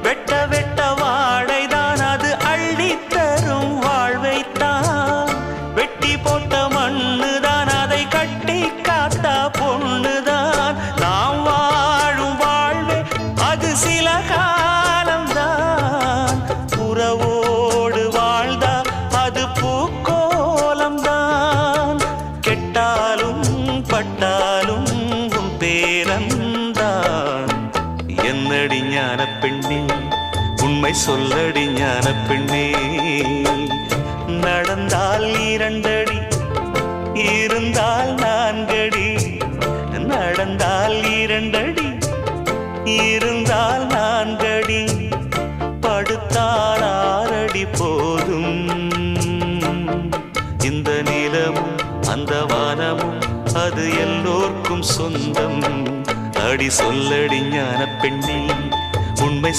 வெட்ட வெட்ட வாழைதான் அது அள்ளித்தரும் வாழ்வைத்தான். வெட்டி போட்ட மண்ணுதான் அதை கட்டி காத்தா பொண்ணுதான். நாம் வாழும் வாழ்வே அது சில காலம்தான். உறவோடு வாழ்ந்தா அது பூக்கோலம்தான். கெட்டாலும் பட்டாலும் உன் பேரந்தான். என்னடி ஞான பெண்ணே, உண்மை சொல்லடி ஞான பெண்ணே. நடந்தால் 2 அடி, இருந்தால் 4 அடி. நடந்தால் 2 அடி, இருந்தால் 4 அடி. படுத்தால் 6 அடி போதும். இந்த நிலமும் அந்த வானமும் அது எல்லோர்க்கும் சொந்தம். அடி சொல்லடி ஞான பெண்ணே, உண்மை